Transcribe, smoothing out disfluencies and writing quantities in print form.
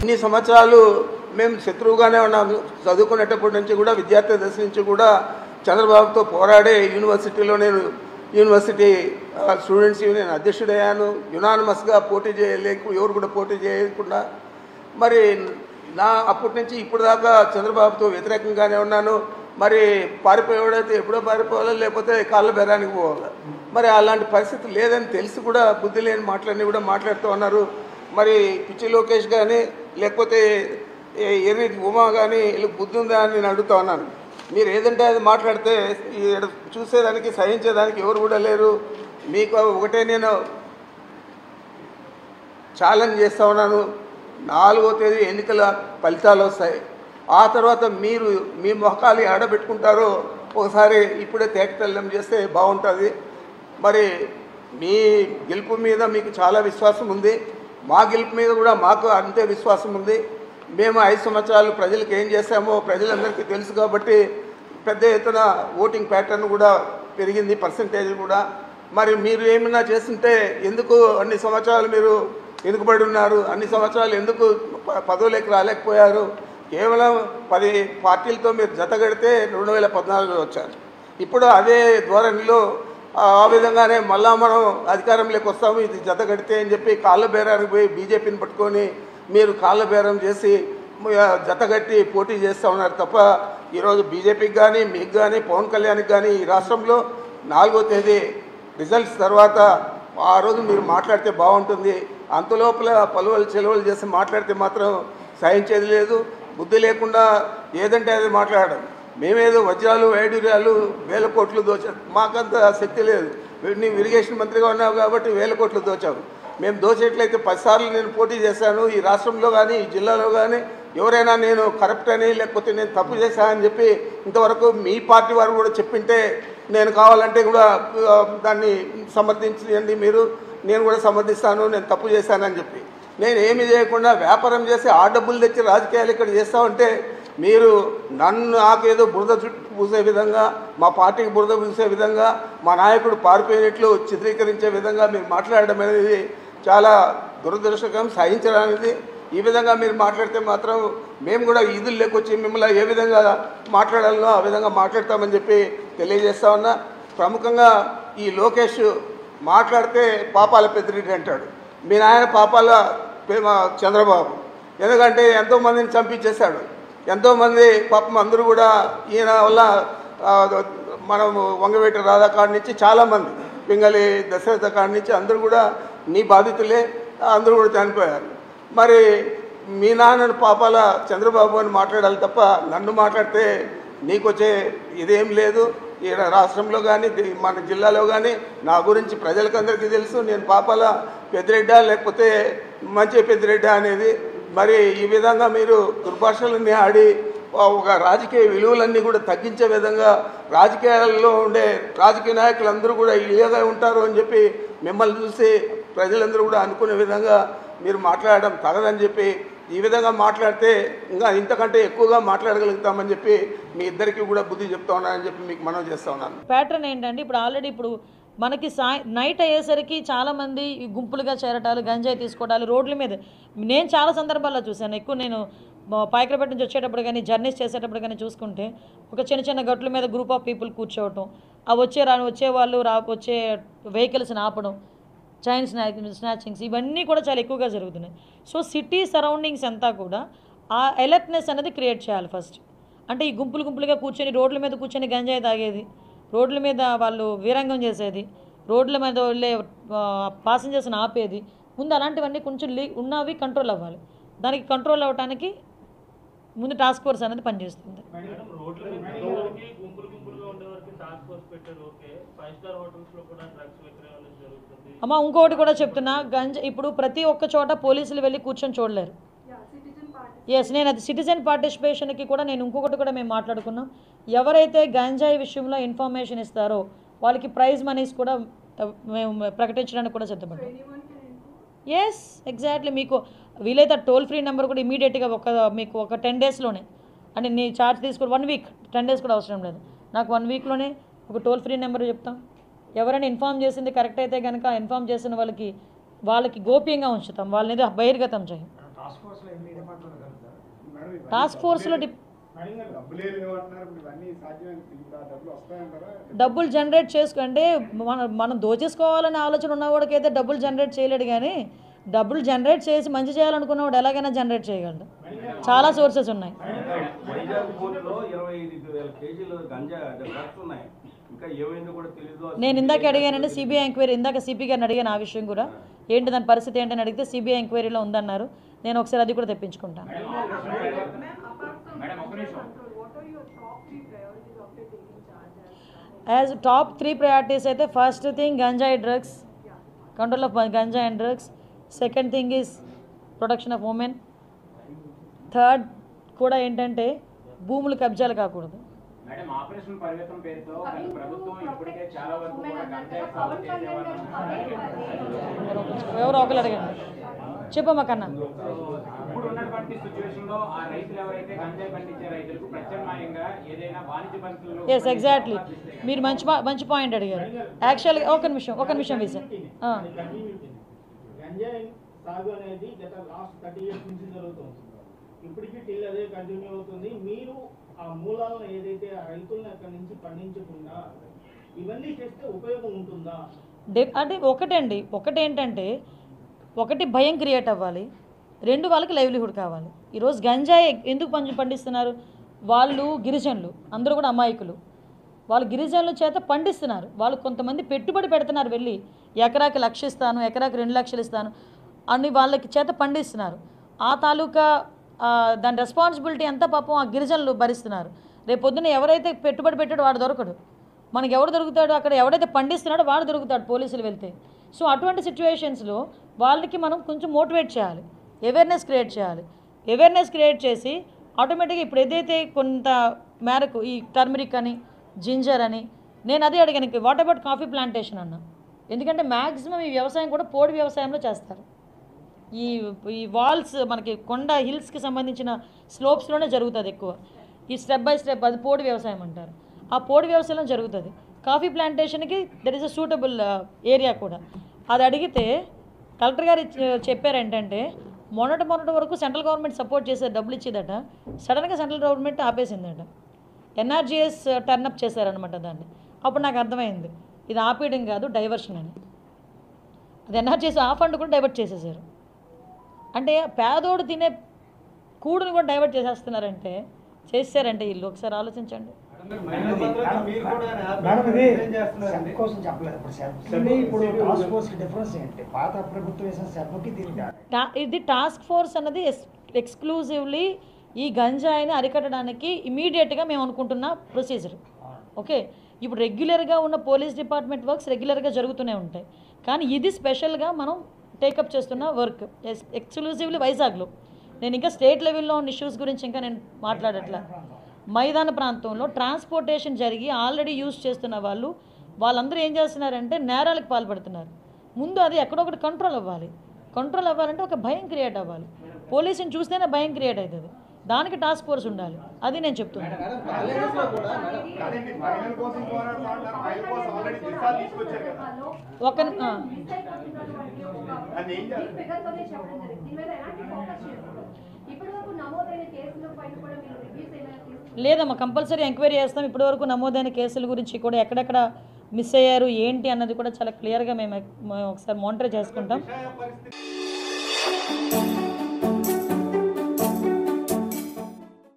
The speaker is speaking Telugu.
ఇన్ని సంవత్సరాలు మేము శత్రువుగానే ఉన్నాము. చదువుకునేటప్పటి నుంచి కూడా, విద్యార్థి దశ నుంచి కూడా చంద్రబాబుతో పోరాడే యూనివర్సిటీలో నేను యూనివర్సిటీ స్టూడెంట్స్ యూనియన్ అధ్యక్షుడయ్యాను. యునానిమస్గా పోటీ ఎవరు కూడా పోటీ చేయకుండా మరి అప్పటి నుంచి ఇప్పుడు దాకా చంద్రబాబుతో వ్యతిరేకంగానే ఉన్నాను. మరి పారిపోయేవాడైతే ఎప్పుడో పారిపోవాలి, లేకపోతే కాళ్ళ బెరానికి పోవాలి. మరి అలాంటి పరిస్థితి లేదని తెలిసి కూడా బుద్ధి లేని మాటలన్నీ కూడా మాట్లాడుతూ ఉన్నారు. మరి పిచ్చి లోకేష్ కానీ లేకపోతే ఎర్రి ఉమా కానీ బుద్ధి ఉందా అని నేను అడుగుతా ఉన్నాను. మీరు ఏదంటే అది మాట్లాడితే చూసేదానికి సహించేదానికి ఎవరు కూడా లేరు. మీకు ఒకటే నేను ఛాలెంజ్ చేస్తూ ఉన్నాను. 4వ తేదీ ఎన్నికల ఫలితాలు వస్తాయి. ఆ తర్వాత మీరు మీ మొహకాలు ఆడబెట్టుకుంటారో ఒకసారి ఇప్పుడే తేటతెల్లం చేస్తే బాగుంటుంది. మరి మీ గెలుపు మీద మీకు చాలా విశ్వాసం ఉంది. మా గెలుపు మీద కూడా మాకు అంతే విశ్వాసం ఉంది. మేము 5 సంవత్సరాలు ప్రజలకు ఏం చేశామో ప్రజలందరికీ తెలుసు కాబట్టి పెద్ద ఎత్తున ఓటింగ్ ప్యాటర్న్ కూడా పెరిగింది, పర్సంటేజ్ కూడా. మరి మీరు ఏమైనా చేస్తుంటే ఎందుకు అన్ని సంవత్సరాలు మీరు వెనుకబడి ఉన్నారు? అన్ని సంవత్సరాలు ఎందుకు పదవులకు రాలేకపోయారు? కేవలం 10 పార్టీలతో మీరు జతగడితే 2014లో వచ్చారు. ఇప్పుడు అదే ధోరణిలో ఆ విధంగానే మళ్ళా మనం అధికారంలోకి వస్తాము, ఇది జతగడితే అని చెప్పి కాళ్ళ బేరానికి పోయి బీజేపీని పట్టుకొని మీరు కాళ్ళ బేరం చేసి జతగట్టి పోటీ చేస్తూ ఉన్నారు తప్ప ఈరోజు బీజేపీకి కానీ మీకు కానీ పవన్ కళ్యాణ్కి కానీ ఈ రాష్ట్రంలో 4వ తేదీ రిజల్ట్స్ తర్వాత ఆ రోజు మీరు మాట్లాడితే బాగుంటుంది. అంతలోపల పలువలు చెలవలు చేసి మాట్లాడితే మాత్రం సహించేది లేదు. బుద్ధి లేకుండా ఏదంటే అది మాట్లాడడం. మేమేదో వజ్రాలు వైడూర్యాలు 1000 కోట్లు దోచాం, మాకంత శక్తి లేదు. నీవు ఇరిగేషన్ మంత్రిగా ఉన్నావు కాబట్టి 1000 కోట్లు దోచావు. మేము దోచేట్లయితే 10 సార్లు నేను పోటీ చేశాను. ఈ రాష్ట్రంలో కానీ ఈ జిల్లాలో కానీ ఎవరైనా నేను కరప్ట్ అని లేకపోతే నేను తప్పు చేశానని చెప్పి ఇంతవరకు మీ పార్టీ వారు కూడా చెప్పింటే నేను కావాలంటే కూడా దాన్ని సమర్థించండి మీరు. నేను కూడా సమర్థిస్తాను, నేను తప్పు చేశానని చెప్పి. నేను ఏమి చేయకుండా వ్యాపారం చేసి ఆ డబ్బులు తెచ్చి రాజకీయాలు ఇక్కడ చేస్తామంటే మీరు నాకేదో బురద చుట్టూ పూసే విధంగా, మా పార్టీకి బురద పూసే విధంగా, మా నాయకుడు పారిపోయినట్లు చిత్రీకరించే విధంగా మీరు మాట్లాడడం అనేది చాలా దురదృష్టకరం, సహించడానికి. ఈ విధంగా మీరు మాట్లాడితే మాత్రం మేము కూడా ఈదులు లేకొచ్చి మిమ్మల్ని ఏ విధంగా మాట్లాడాలనో ఆ విధంగా మాట్లాడతామని చెప్పి తెలియజేస్తా ఉన్నా. ప్రముఖంగా ఈ లోకేష్ మాట్లాడితే పాపాల పెద్దిరెడ్డి అంటాడు. మీ నాయన పాపాల చంద్రబాబు. ఎందుకంటే ఎంతోమందిని చంపించేశాడు. ఎంతోమంది పాపం అందరూ కూడా ఈయన వల్ల మనం వంగవేటి రాధా కాడి నుంచి చాలామంది, పింగళి దశరథ కాడి నుంచి అందరూ కూడా నీ బాధితులే, అందరూ కూడా చనిపోయారు. మరి మీ నాన్నను పాపాల చంద్రబాబు అని మాట్లాడాలి తప్ప నన్ను మాట్లాడితే నీకు వచ్చే ఇదేం లేదు. ఈ రాష్ట్రంలో కానీ మన జిల్లాలో కానీ నా గురించి ప్రజలకందరికీ తెలుసు. నేను పాపాల పెద్దిరెడ్డా లేకపోతే మంచి పెద్దిరెడ్డా అనేది. మరి ఈ విధంగా మీరు దుర్భాషలన్నీ ఆడి ఒక రాజకీయ విలువలన్నీ కూడా తగ్గించే విధంగా రాజకీయాల్లో ఉండే రాజకీయ నాయకులందరూ కూడా ఇలాగే ఉంటారు అని చెప్పి మిమ్మల్ని చూసి ప్రజలందరూ కూడా అనుకునే విధంగా మీరు మాట్లాడడం తగదని చెప్పి ఈ విధంగా మాట్లాడితే ఇంకా ఇంతకంటే ఎక్కువగా మాట్లాడగలుగుతామని చెప్పి మీ ఇద్దరికి కూడా బుద్ధి చెప్తా ఉన్నానని చెప్పి మీకు మనవి చేస్తా ఉన్నాను. ప్యాటర్న్ ఏంటంటే ఇప్పుడు ఆల్రెడీ ఇప్పుడు మనకి నైట్ అయ్యేసరికి చాలామంది గుంపులుగా చేరటాలు, గంజాయి తీసుకోవడాలు రోడ్ల మీద నేను చాలా సందర్భాల్లో చూశాను. ఎక్కువ నేను పాయకరపేట నుంచి వచ్చేటప్పుడు కానీ జర్నీస్ చేసేటప్పుడు కానీ చూసుకుంటే ఒక చిన్న చిన్న గట్ల మీద గ్రూప్ ఆఫ్ పీపుల్ కూర్చోవటం, ఆ వచ్చే వాళ్ళు వచ్చే వెహికల్స్ని ఆపడం, చైన్ స్నాచింగ్స్ ఇవన్నీ కూడా చాలా ఎక్కువగా జరుగుతున్నాయి. సో సిటీ సరౌండింగ్స్ అంతా కూడా ఆ అలర్ట్నెస్ అనేది క్రియేట్ చేయాలి ఫస్ట్. అంటే ఈ గుంపులుగా కూర్చొని రోడ్ల మీద కూర్చొని గంజాయి తాగేది, రోడ్ల మీద వాళ్ళు వీరంగం చేసేది, రోడ్ల మీద వెళ్ళే పాసెంజర్స్ని ఆపేది, ముందు అలాంటివన్నీ కొంచెం ఉన్నవి కంట్రోల్ అవ్వాలి. దానికి కంట్రోల్ అవ్వడానికి ముందు టాస్క్ ఫోర్స్ అనేది పనిచేస్తుంది. అమ్మ ఇంకొకటి కూడా చెప్తున్నా, ఇప్పుడు ప్రతి ఒక్క చోట పోలీసులు వెళ్ళి కూర్చొని చూడలేరు. ఎస్, నేను అది సిటిజన్ పార్టిసిపేషన్కి కూడా నేను ఇంకొకటి కూడా మేము మాట్లాడుకున్నాం. ఎవరైతే గంజాయి విషయంలో ఇన్ఫర్మేషన్ ఇస్తారో వాళ్ళకి ప్రైజ్ మనీస్ కూడా మేము ప్రకటించడానికి కూడా సిద్ధపడ్డాం. Yes, exactly. మీకు వీలైతే టోల్ ఫ్రీ నెంబర్ కూడా ఇమీడియట్గా మీకు ఒక 10 డేస్లోనే, అంటే నీ ఛార్జ్ తీసుకుని 1 వీక్, 10 డేస్ కూడా అవసరం లేదు, నాకు 1 వీక్లోనే ఒక టోల్ ఫ్రీ నెంబర్ చెప్తాం. ఎవరైనా ఇన్ఫామ్ చేసింది కరెక్ట్ అయితే కనుక ఇన్ఫామ్ చేసిన వాళ్ళకి గోప్యంగా ఉంచుతాం, వాళ్ళని బహిర్గతం చేయం. టాస్క్ ఫోర్స్లో డబ్బులు జనరేట్ అంటే మనం దోచేసుకోవాలనే ఆలోచన ఉన్నవాడికైతే డబ్బులు జనరేట్ చేయలేడు, కానీ డబ్బులు జనరేట్ చేసి మంచి చేయాలనుకున్నవాడు ఎలాగైనా జనరేట్ చేయగలడు. చాలా సోర్సెస్ ఉన్నాయి. నేను ఇందాక అడిగానండి సిబిఐ ఎంక్వైరీ, ఇందాక సిపి గారిని అడిగాను ఆ విషయం కూడా, ఏంటి దాని పరిస్థితి ఏంటని అడిగితే సిబిఐ ఎంక్వైరీలో ఉందన్నారు. నేను ఒకసారి అది కూడా తెప్పించుకుంటాను. యాజ్ టాప్ 3 ప్రయారిటీస్ అయితే ఫస్ట్ థింగ్ గంజాయి డ్రగ్స్, కంట్రోల్ ఆఫ్ గంజాయి and drugs. Second thing is protection of women. Third కూడా ఏంటంటే భూములు కబ్జాలు కాకూడదు. ఎవరో ఒకరు అడగండి, చెప్పమ్మా కన్నా. ఎస్ ఎగ్జాక్ట్లీ, మీరు మంచి పాయింట్ అడిగారు. యాక్చువల్గా ఒక నిమిషం విజయ్, సాగు అనేది గత లాస్ట్ 30 years నుంచి జరుగుతుంది. ఇప్పటికీ టిల్ అదే కంటిన్యూ అవుతుంది. మీరు ఆ మూలాలను ఏదైతే ఆ రైతులను అక్కడి నుంచి పండించకుండా ఇవన్నీ చేస్తే ఉపయోగం ఉంటుందా? అంటే ఒకటేంటంటే ఒకటి భయం క్రియేట్ అవ్వాలి, 2 వాళ్ళకి లైవ్లీహుడ్ కావాలి. ఈరోజు గంజాయి ఎందుకు పండిస్తున్నారు? వాళ్ళు గిరిజనులు, అందరూ కూడా అమాయకులు. వాళ్ళు గిరిజనుల చేత పండిస్తున్నారు. వాళ్ళు కొంతమంది పెట్టుబడి పెడుతున్నారు, వెళ్ళి ఎకరాకి 1,00,000 ఇస్తాను, ఎకరాకి 2 లక్షలు ఇస్తాను అని వాళ్ళకి చేత పండిస్తున్నారు. ఆ తాలూకా దాని రెస్పాన్సిబిలిటీ అంతా పాపం ఆ గిరిజనులు భరిస్తున్నారు. రేపు పొద్దున్న ఎవరైతే పెట్టుబడి పెట్టాడో వాడు దొరకడు. మనకి ఎవడు దొరుకుతాడు? అక్కడ ఎవడైతే పండిస్తున్నాడో వాడు దొరుకుతాడు పోలీసులు వెళ్తే. సో అటువంటి సిచ్యువేషన్స్లో వాళ్ళకి మనం కొంచెం మోటివేట్ చేయాలి, అవేర్నెస్ క్రియేట్ చేయాలి. అవేర్నెస్ క్రియేట్ చేసి ఆటోమేటిక్గా ఇప్పుడు ఏదైతే కొంత మేరకు ఈ టర్మరిక్ అని జింజర్ అని, నేను అదే అడిగాను, వాట్ అబౌట్ కాఫీ ప్లాంటేషన్ అన్న. ఎందుకంటే మ్యాక్సిమం ఈ వ్యవసాయం కూడా పోడు వ్యవసాయంలో చేస్తారు. ఈ వాల్స్ మనకి కొండ హిల్స్కి సంబంధించిన స్లోప్స్లోనే జరుగుతుంది ఎక్కువ. ఈ స్టెప్ బై స్టెప్ అది పోడు వ్యవసాయం అంటారు. ఆ పోడు వ్యవసాయంలో జరుగుతుంది. కాఫీ ప్లాంటేషన్కి that is a suitable area కూడా. అది అడిగితే కలెక్టర్ గారు చెప్పారేంటంటే మొన్నటి వరకు సెంట్రల్ గవర్నమెంట్ సపోర్ట్ చేసే డబ్బులు ఇచ్చేదట, సడన్గా సెంట్రల్ గవర్నమెంట్ ఆపేసిందట. ఎన్ఆర్జీఎస్ టర్నప్ చేశారనమాట దాన్ని. అప్పుడు నాకు అర్థమైంది ఇది ఆపేయడం కాదు, డైవర్షన్ అని. అది ఎన్ఆర్జీఎస్ ఆ ఫండ్ కూడా డైవర్ట్ చేసేసారు. అంటే పేదోడు తినే కూడుని కూడా డైవర్ట్ చేసేస్తున్నారంటే, చేశారంటే వీళ్ళు ఒకసారి ఆలోచించండి. ఇది టాస్క్ ఫోర్స్ అన్నది ఎక్స్క్లూజివ్లీ ఈ గంజాయిని అరికట్టడానికి ఇమీడియట్గా మేము అనుకుంటున్న ప్రొసీజర్. ఓకే, ఇప్పుడు రెగ్యులర్గా ఉన్న పోలీస్ డిపార్ట్మెంట్ వర్క్స్ రెగ్యులర్గా జరుగుతూనే ఉంటాయి, కానీ ఇది స్పెషల్గా మనం టేకప్ చేస్తున్న వర్క్ ఎక్స్క్లూజివ్లీ వైజాగ్లో. నేను ఇంకా స్టేట్ లెవెల్లో ఉన్న ఇష్యూస్ గురించి ఇంకా నేను మాట్లాడట్లా. మైదాన ప్రాంతంలో ట్రాన్స్పోర్టేషన్ జరిగి ఆల్రెడీ యూజ్ చేస్తున్న వాళ్ళందరూ ఏం చేస్తున్నారంటే నేరాలకు పాల్పడుతున్నారు. ముందు అది ఎక్కడొకటి కంట్రోల్ అవ్వాలంటే ఒక భయం క్రియేట్ అవ్వాలి. పోలీసుని చూస్తేనే భయం క్రియేట్ అవుతుంది. దానికి టాస్క్ ఫోర్స్ ఉండాలి. అది నేను చెప్తున్నాను. లేదమ్మా, కంపల్సరీ ఎంక్వైరీ చేస్తాం. ఇప్పటివరకు నమోదైన కేసుల గురించి కూడా ఎక్కడెక్కడ మిస్ అయ్యారు ఏంటి అన్నది కూడా చాలా క్లియర్గా మేము ఒకసారి మానిటర్ చేసుకుంటాం.